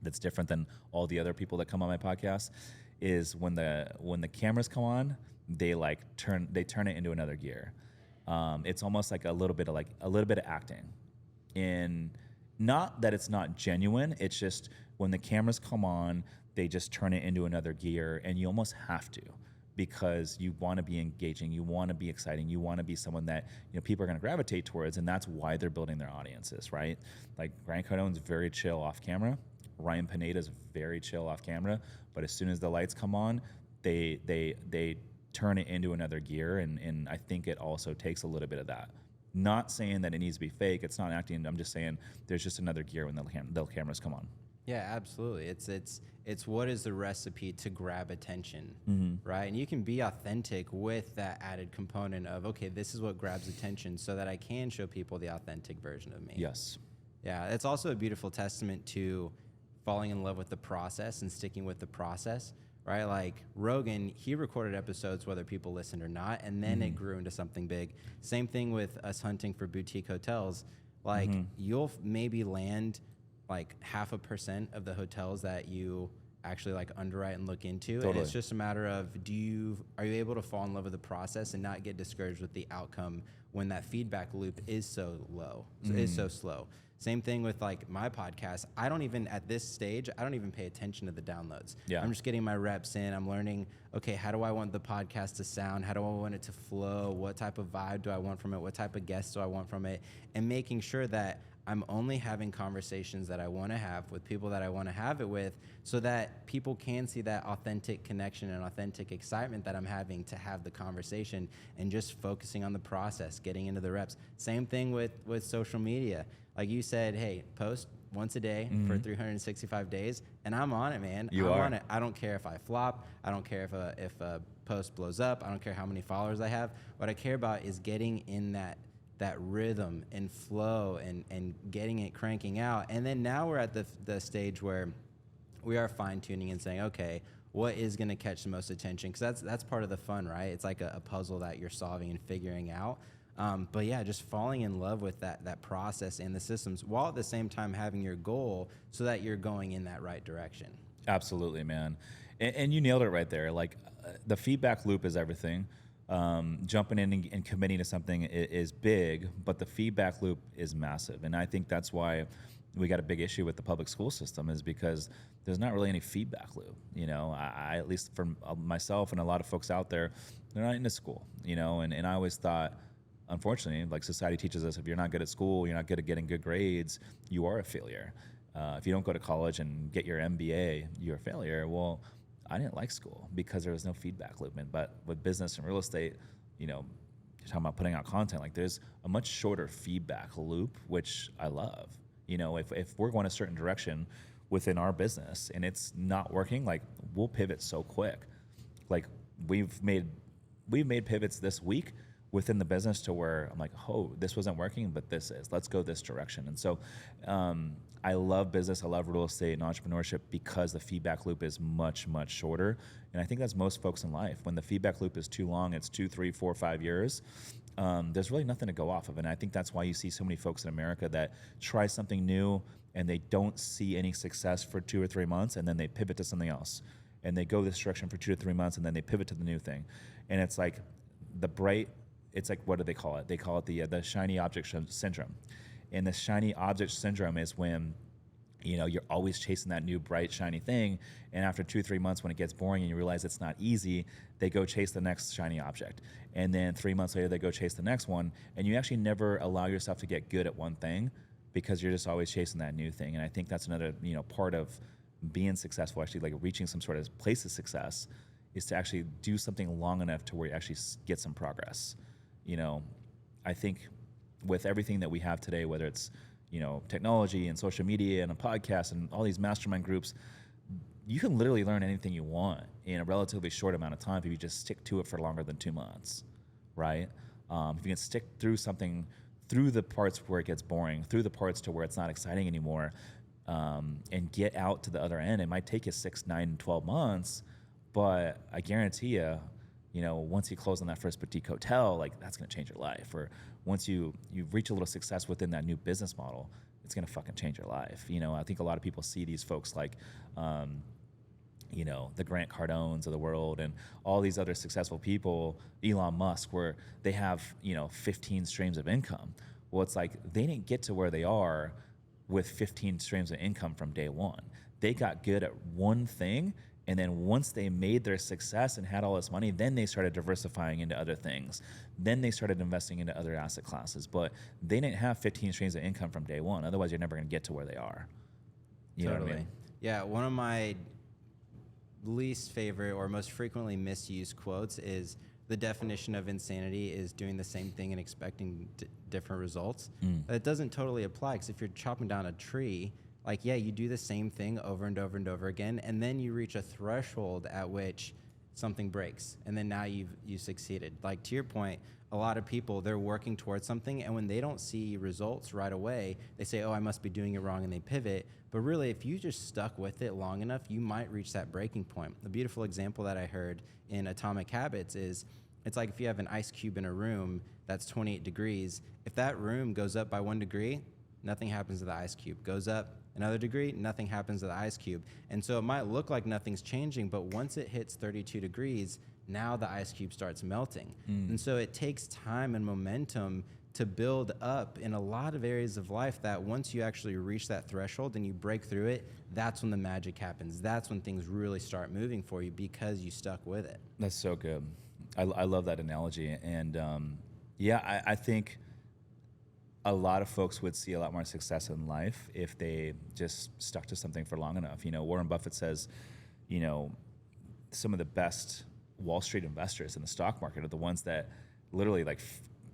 that's different than all the other people that come on my podcast is when the cameras come on, they turn it into another gear. It's almost like a little bit of acting, and not that it's not genuine. It's just when the cameras come on, they just turn it into another gear, and you almost have to, because you want to be engaging, you want to be exciting, you want to be someone that people are going to gravitate towards, and that's why they're building their audiences, right? Like Grant Cardone's very chill off camera, Ryan Pineda's very chill off camera, but as soon as the lights come on, they turn it into another gear, and I think it also takes a little bit of that. Not saying that it needs to be fake, it's not acting, I'm just saying there's just another gear when the cameras come on. Yeah, absolutely. It's what is the recipe to grab attention, right? And you can be authentic with that added component of, okay, this is what grabs attention so that I can show people the authentic version of me. Yes. Yeah, it's also a beautiful testament to falling in love with the process and sticking with the process, right? Like Rogan, he recorded episodes whether people listened or not, and then it grew into something big. Same thing with us hunting for boutique hotels. Like you'll maybe land like 0.5% of the hotels that you actually like underwrite and look into. Totally. And it's just a matter of are you able to fall in love with the process and not get discouraged with the outcome when that feedback loop is so low, is so slow. Same thing with like my podcast. At this stage, I don't even pay attention to the downloads. Yeah. I'm just getting my reps in. I'm learning, okay, how do I want the podcast to sound? How do I want it to flow? What type of vibe do I want from it? What type of guests do I want from it? And making sure that I'm only having conversations that I want to have with people that I want to have it with, so that people can see that authentic connection and authentic excitement that I'm having to have the conversation, and just focusing on the process, getting into the reps. Same thing with social media. Like you said, hey, post once a day for 365 days, and I'm on it, man. I'm on it. I don't care if I flop. I don't care if a post blows up. I don't care how many followers I have. What I care about is getting in that rhythm and flow and getting it cranking out. And then now we're at the stage where we are fine-tuning and saying, okay, what is going to catch the most attention? Because that's part of the fun, right? It's like a puzzle that you're solving and figuring out. But yeah, just falling in love with that process and the systems, while at the same time having your goal so that you're going in that right direction. Absolutely, man. And you nailed it right there. Like the feedback loop is everything. Jumping in and committing to something is big, but the feedback loop is massive. And I think that's why we got a big issue with the public school system, is because there's not really any feedback loop. I at least for myself and a lot of folks out there, they're not into school, and I always thought, unfortunately, like society teaches us, if you're not good at school, you're not good at getting good grades, you are a failure. If you don't go to college and get your MBA, you're a failure. Well, I didn't like school because there was no feedback loop. But with business and real estate, you know, you're talking about putting out content, like there's a much shorter feedback loop, which I love. You know, if we're going a certain direction within our business and it's not working, like we'll pivot so quick. Like we've made pivots this week within the business to where I'm like, oh, this wasn't working, but this is. Let's go this direction. And so I love business. I love real estate and entrepreneurship because the feedback loop is much, much shorter. And I think that's most folks in life. When the feedback loop is too long, it's 2, 3, 4, 5 years, there's really nothing to go off of. And I think that's why you see so many folks in America that try something new and they don't see any success for 2 or 3 months, and then they pivot to something else. And they go this direction for 2 to 3 months, and then they pivot to the new thing. And it's like it's like, what do they call it? They call it the shiny object syndrome. And the shiny object syndrome is when, you know, you're always chasing that new bright shiny thing, and after 2 or 3 months when it gets boring and you realize it's not easy, they go chase the next shiny object. And then 3 months later they go chase the next one, and you actually never allow yourself to get good at one thing because you're just always chasing that new thing. And I think that's another, you know, part of being successful, actually like reaching some sort of place of success, is to actually do something long enough to where you actually get some progress. You know, I think with everything that we have today, whether it's, you know, technology and social media and a podcast and all these mastermind groups, you can literally learn anything you want in a relatively short amount of time if you just stick to it for longer than 2 months, right? If you can stick through something, through the parts where it gets boring, through the parts to where it's not exciting anymore, and get out to the other end, it might take you 6, 9, 12 months, but I guarantee you, you know, once you close on that first boutique hotel, like that's going to change your life. Or once you reach a little success within that new business model, it's going to fucking change your life. You know, I think a lot of people see these folks like, you know, the Grant Cardones of the world and all these other successful people, Elon Musk, where they have, you know, 15 streams of income. Well, it's like they didn't get to where they are with 15 streams of income from day one. They got good at one thing, and then once they made their success and had all this money, then they started diversifying into other things. Then they started investing into other asset classes. But they didn't have 15 streams of income from day one. Otherwise, you're never going to get to where they are. You know what I mean? Yeah, one of my least favorite or most frequently misused quotes is, the definition of insanity is doing the same thing and expecting different results. That doesn't totally apply, because if you're chopping down a tree, like, yeah, you do the same thing over and over and over again, and then you reach a threshold at which something breaks, and then now you succeeded. Like, to your point, a lot of people, they're working towards something, and when they don't see results right away, they say, oh, I must be doing it wrong, and they pivot. But really, if you just stuck with it long enough, you might reach that breaking point. The beautiful example that I heard in Atomic Habits is, it's like if you have an ice cube in a room that's 28 degrees, if that room goes up by 1 degree, nothing happens to the ice cube. Goes up another degree, nothing happens to the ice cube. And so it might look like nothing's changing, but once it hits 32 degrees, now the ice cube starts melting. And so it takes time and momentum to build up in a lot of areas of life, that once you actually reach that threshold and you break through it, that's when the magic happens. That's when things really start moving for you, because you stuck with it. That's so good. I love that analogy. And yeah, I think a lot of folks would see a lot more success in life if they just stuck to something for long enough. You know, Warren Buffett says, you know, some of the best Wall Street investors in the stock market are the ones that literally, like,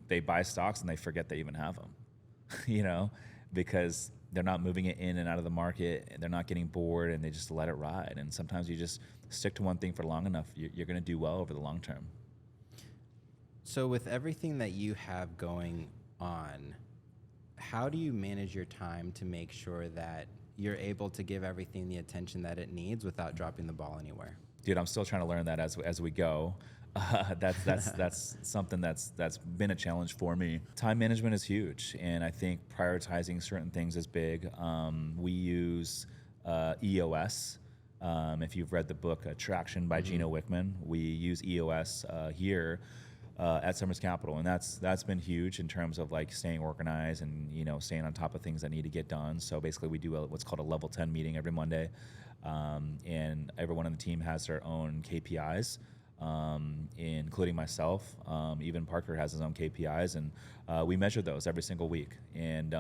they buy stocks and they forget they even have them, you know, because they're not moving it in and out of the market, and they're not getting bored, and they just let it ride. And sometimes you just stick to one thing for long enough, you're going to do well over the long term. So with everything that you have going on, how do you manage your time to make sure that you're able to give everything the attention that it needs without dropping the ball anywhere? Dude, I'm still trying to learn that as we go. That's something that's been a challenge for me. Time management is huge, and I think prioritizing certain things is big. We use EOS. If you've read the book Traction by Gino Wickman, we use EOS here at Summers Capital, and that's been huge in terms of like staying organized and, you know, staying on top of things that need to get done. So basically, we do what's called a level 10 meeting every Monday, and everyone on the team has their own KPIs. Including myself. Even Parker has his own KPIs, and we measure those every single week. And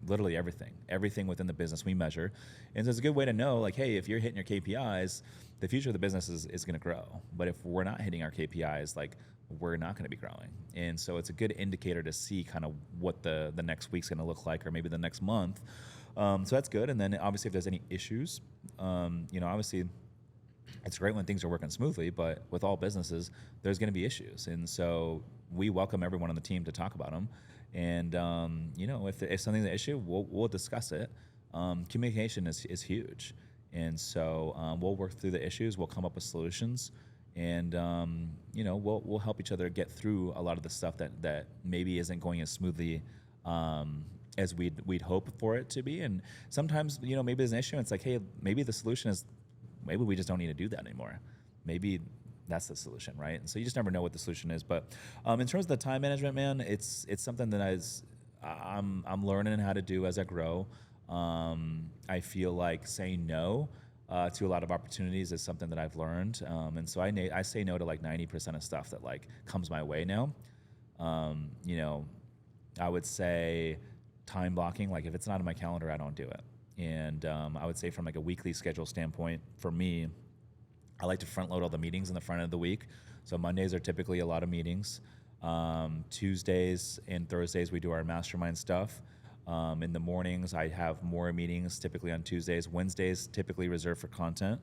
literally everything within the business we measure. And so it's a good way to know, like, hey, if you're hitting your KPIs, the future of the business is going to grow. But if we're not hitting our KPIs, like, we're not going to be growing. And so it's a good indicator to see kind of what the next week's going to look like, or maybe the next month. So that's good. And then obviously if there's any issues, obviously it's great when things are working smoothly, but with all businesses, there's going to be issues. And so we welcome everyone on the team to talk about them. And, if something's an issue, we'll discuss it. Communication is huge. And so we'll work through the issues. We'll come up with solutions. And, we'll help each other get through a lot of the stuff that maybe isn't going as smoothly as we'd hope for it to be. And sometimes, maybe there's an issue and it's like, hey, maybe the solution is, maybe we just don't need to do that anymore. Maybe that's the solution, right? And so you just never know what the solution is. But in terms of the time management, man, it's something that I'm learning how to do as I grow. I feel like saying no to a lot of opportunities is something that I've learned. And so I say no to like 90% of stuff that like comes my way now. I would say time blocking, like if it's not in my calendar, I don't do it. And I would say from like a weekly schedule standpoint, for me, I like to front load all the meetings in the front of the week. So Mondays are typically a lot of meetings. Tuesdays and Thursdays, we do our mastermind stuff. In the mornings, I have more meetings typically on Tuesdays. Wednesdays, typically reserved for content.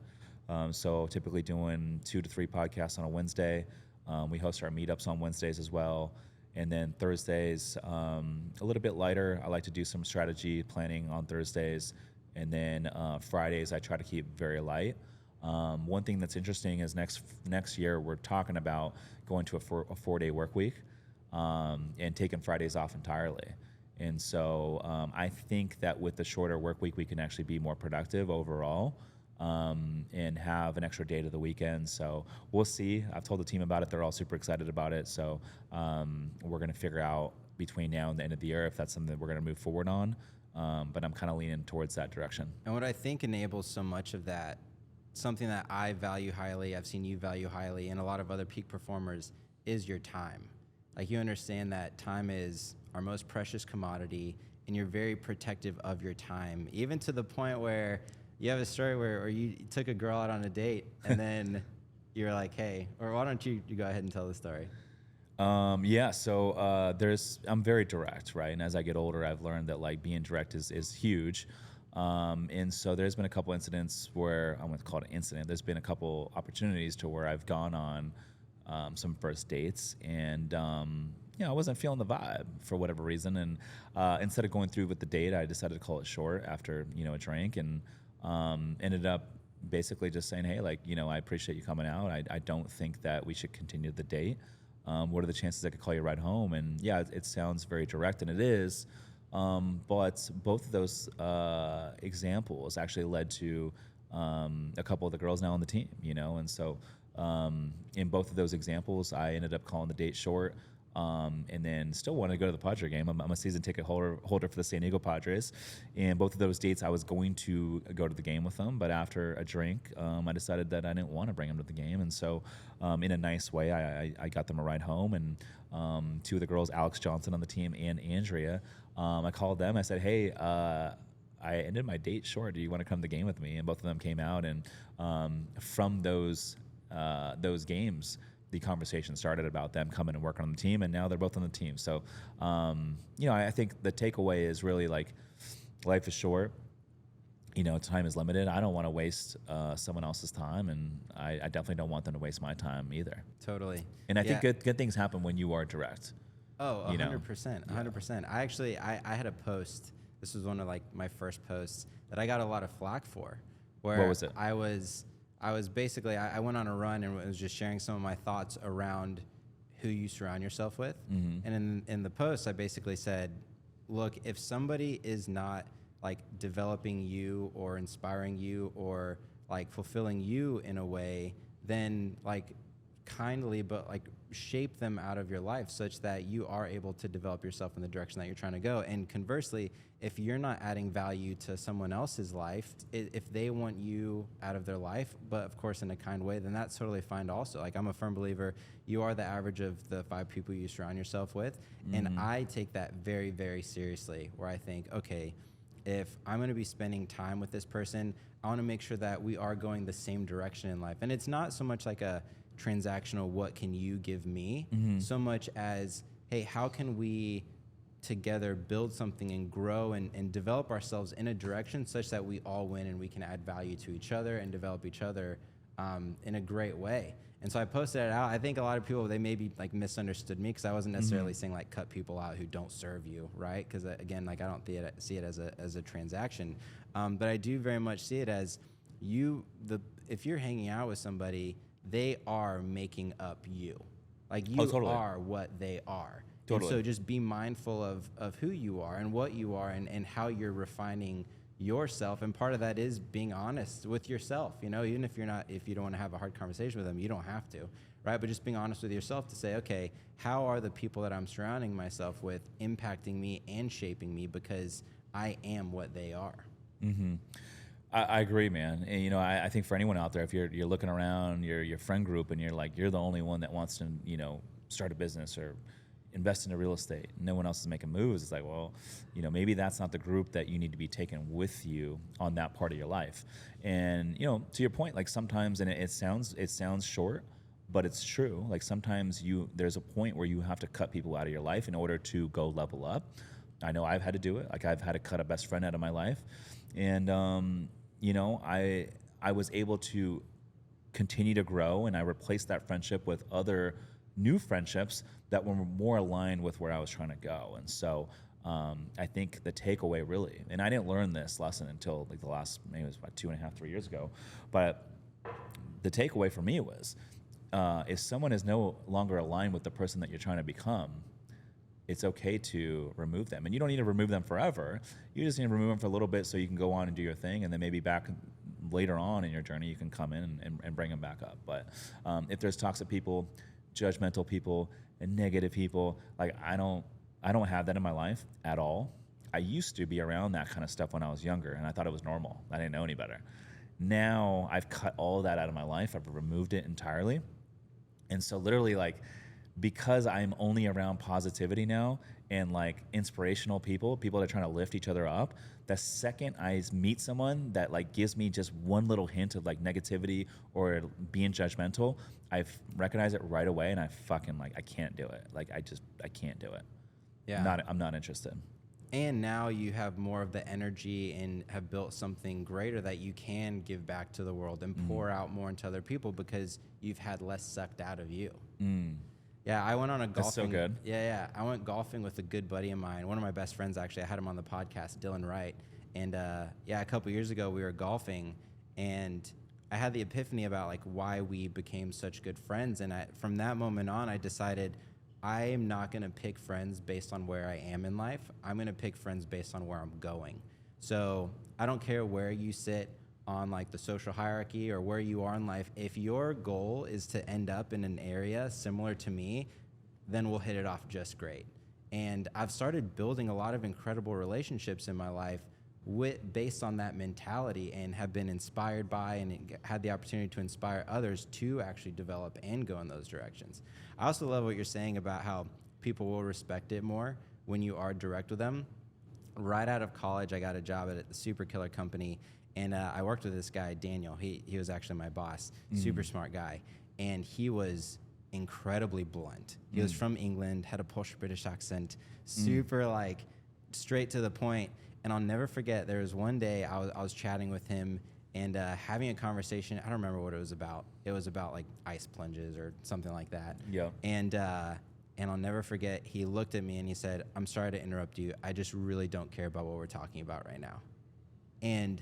So typically doing 2 to 3 podcasts on a Wednesday. We host our meetups on Wednesdays as well. And then Thursdays, a little bit lighter. I like to do some strategy planning on Thursdays. And then Fridays, I try to keep very light. One thing that's interesting is next year, we're talking about going to a 4-day work week and taking Fridays off entirely. And so I think that with the shorter work week, we can actually be more productive overall and have an extra day to the weekend. So we'll see. I've told the team about it. They're all super excited about it. So we're going to figure out between now and the end of the year if that's something that we're going to move forward on. But I'm kind of leaning towards that direction. And what I think enables so much of that, something that I value highly, I've seen you value highly, and a lot of other peak performers, is your time. Like, you understand that time is our most precious commodity, and you're very protective of your time, even to the point where you have a story where you took a girl out on a date, and then you're like, hey, or why don't you go ahead and tell the story? So I'm very direct, right? And as I get older, I've learned that like being direct is huge. And so there's been a couple incidents where, I'm going to call it an incident, there's been a couple opportunities to where I've gone on some first dates, and I wasn't feeling the vibe for whatever reason. And instead of going through with the date, I decided to call it short after a drink, and ended up basically just saying, hey, like, I appreciate you coming out. I don't think that we should continue the date. What are the chances I could call you right home? And yeah, it sounds very direct, and it is. But both of those examples actually led to a couple of the girls now on the team, and so in both of those examples, I ended up calling the date short, and then still wanted to go to the Padre game. I'm a season ticket holder for the San Diego Padres, and both of those dates I was going to go to the game with them, but after a drink, I decided that I didn't want to bring them to the game, and so in a nice way, I got them a ride home, and 2 of the girls, Alex Johnson on the team and Andrea, I called them. I said, hey, I ended my date short. Do you want to come to the game with me? And both of them came out, and from those games, the conversation started about them coming and working on the team, and now they're both on the team. So, I think the takeaway is really like, life is short. Time is limited. I don't want to waste someone else's time, and I definitely don't want them to waste my time either. Totally. And I think good things happen when you are direct. Oh, 100%, 100%. I had a post. This was one of like my first posts that I got a lot of flack for. Where what was it? I was basically, I went on a run and was just sharing some of my thoughts around who you surround yourself with. Mm-hmm. And in the post, I basically said, look, if somebody is not like developing you or inspiring you or like fulfilling you in a way, then like kindly, but like shape them out of your life such that you are able to develop yourself in the direction that you're trying to go. And conversely, if you're not adding value to someone else's life, if they want you out of their life, but of course in a kind way, then that's totally fine also. Like, I'm a firm believer, you are the average of the 5 people you surround yourself with. And I take that very, very seriously, where I think, okay, if I'm going to be spending time with this person, I want to make sure that we are going the same direction in life. And it's not so much like a transactional, what can you give me, so much as, hey, how can we together build something and grow and develop ourselves in a direction such that we all win and we can add value to each other and develop each other in a great way. And so I posted it out. I think a lot of people, they maybe like misunderstood me, because I wasn't necessarily saying like cut people out who don't serve you, right? Because again, like, I don't see it as a transaction, but I do very much see it as if you're hanging out with somebody, they are making up you. Like, you are what they are. Totally. And so just be mindful of who you are and what you are, and how you're refining yourself. And part of that is being honest with yourself. Even if you don't want to have a hard conversation with them, you don't have to, right? But just being honest with yourself to say, okay, how are the people that I'm surrounding myself with impacting me and shaping me, because I am what they are. Mm-hmm. I agree, man. And I think for anyone out there, if you're looking around your friend group and you're the only one that wants to start a business or invest into real estate, no one else is making moves, it's like, well, maybe that's not the group that you need to be taking with you on that part of your life. And to your point, like, sometimes, and it sounds short, but it's true, like, sometimes there's a point where you have to cut people out of your life in order to go level up. I know I've had to do it. Like, I've had to cut a best friend out of my life, and I was able to continue to grow, and I replaced that friendship with other new friendships that were more aligned with where I was trying to go. And so I think the takeaway really, and I didn't learn this lesson until like the last, maybe it was about 2.5, 3 years ago, but the takeaway for me was, if someone is no longer aligned with the person that you're trying to become, it's okay to remove them. And you don't need to remove them forever. You just need to remove them for a little bit so you can go on and do your thing, and then maybe back later on in your journey, you can come in and bring them back up. But if there's toxic people, judgmental people, and negative people, like, I don't have that in my life at all. I used to be around that kind of stuff when I was younger, and I thought it was normal. I didn't know any better. Now I've cut all that out of my life. I've removed it entirely. And so literally, like, because I'm only around positivity now and like inspirational people that are trying to lift each other up, the second I meet someone that like gives me just one little hint of like negativity or being judgmental, I recognize it right away, and I fucking I can't do it. Like, I can't do it. Yeah. I'm not interested. And now you have more of the energy and have built something greater that you can give back to the world and pour out more into other people, because you've had less sucked out of you. Yeah, I went on a golfing. That's so good. Yeah. I went golfing with a good buddy of mine. One of my best friends, actually. I had him on the podcast, Dylan Wright. And a couple years ago, we were golfing, and I had the epiphany about like why we became such good friends. And from that moment on, I decided I am not going to pick friends based on where I am in life. I'm going to pick friends based on where I'm going. So I don't care where you sit on like the social hierarchy or where you are in life. If your goal is to end up in an area similar to me, then we'll hit it off just great. And I've started building a lot of incredible relationships in my life based on that mentality, and have been inspired by and had the opportunity to inspire others to actually develop and go in those directions. I also love what you're saying about how people will respect it more when you are direct with them. Right out of college, I got a job at a super killer company, and I worked with this guy, Daniel. He was actually my boss, super smart guy, and he was incredibly blunt. He was from England, had a Polish British accent, super like straight to the point. And I'll never forget, there was one day I was chatting with him and having a conversation. I don't remember what it was about. It was about like ice plunges or something like that. Yeah. And I'll never forget, he looked at me and he said, "I'm sorry to interrupt you. I just really don't care about what we're talking about right now." And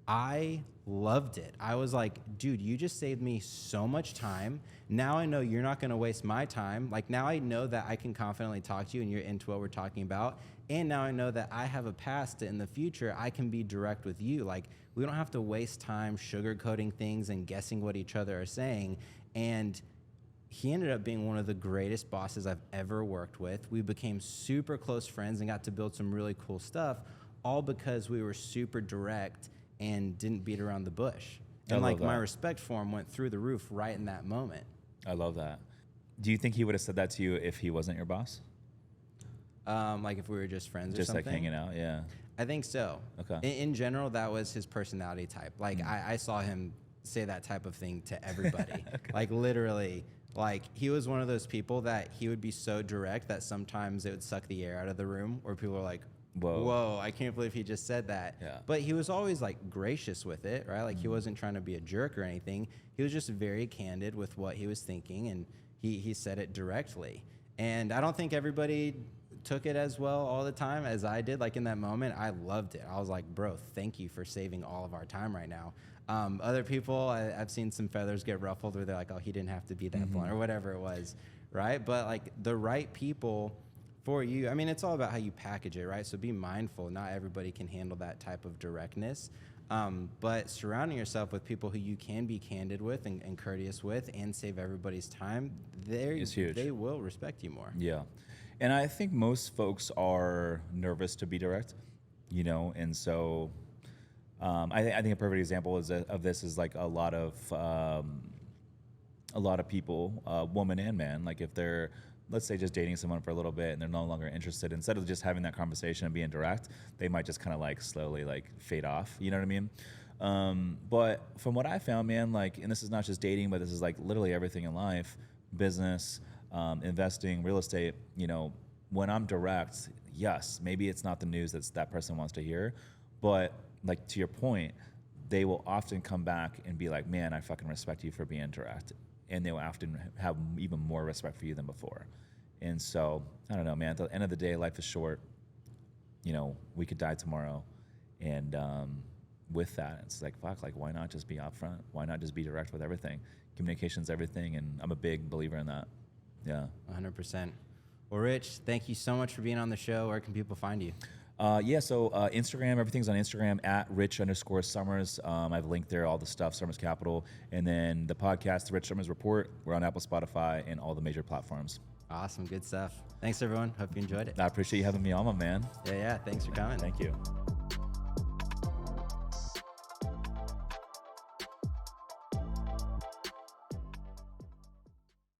I loved it. I was like, dude, you just saved me so much time. Now I know you're not going to waste my time. Like, now I know that I can confidently talk to you and you're into what we're talking about. And now I know that I have a past in the future. I can be direct with you. Like, we don't have to waste time sugarcoating things and guessing what each other are saying. And he ended up being one of the greatest bosses I've ever worked with. We became super close friends and got to build some really cool stuff, all because we were super direct and didn't beat around the bush. And like my respect for him went through the roof right in that moment. I love that. Do you think he would have said that to you if he wasn't your boss? Like if we were just friends or Just something? like hanging out, yeah. I think so. Okay. In general, that was his personality type. Like I saw him say that type of thing to everybody. Like literally, like he was one of those people that he would be so direct that sometimes it would suck the air out of the room, or people are like, whoa, I can't believe he just said that. Yeah. But he was always like gracious with it, right? Like he wasn't trying to be a jerk or anything. He was just very candid with what he was thinking, and he said it directly. And I don't think everybody took it as well all the time as I did. Like in that moment, I loved it. I was like, bro, thank you for saving all of our time right now. Other people, I've seen some feathers get ruffled where they're like, oh, he didn't have to be that blunt or whatever it was, right? But like the right people for you, I mean, it's all about how you package it, right? So be mindful. Not everybody can handle that type of directness. But surrounding yourself with people who you can be candid with and courteous with and save everybody's time, It's huge. They will respect you more. Yeah. And I think most folks are nervous to be direct, you know, and so I think a perfect example of this is like a lot of people, woman and man, like if they're, let's say, just dating someone for a little bit and they're no longer interested, instead of just having that conversation and being direct, they might just kind of like slowly like fade off. You know what I mean? But from what I found, man, like, and this is not just dating, but this is like literally everything in life, business, investing, real estate, you know, when I'm direct, yes, maybe it's not the news that person wants to hear, but like to your point, they will often come back and be like, man, I fucking respect you for being direct. And they will often have even more respect for you than before. And so, I don't know, man, at the end of the day, life is short. You know, we could die tomorrow. And with that, it's like, fuck, like, why not just be upfront? Why not just be direct with everything? Communication's everything, and I'm a big believer in that. Yeah. 100%. Well, Rich, thank you so much for being on the show. Where can people find you? So Instagram, everything's on Instagram at Rich_Summers. I've linked there all the stuff, Summers Capital. And then the podcast, The Rich Summers Report, we're on Apple, Spotify, and all the major platforms. Awesome. Good stuff. Thanks, everyone. Hope you enjoyed it. I appreciate you having me on, my man. Yeah. Thanks for coming. Thank you.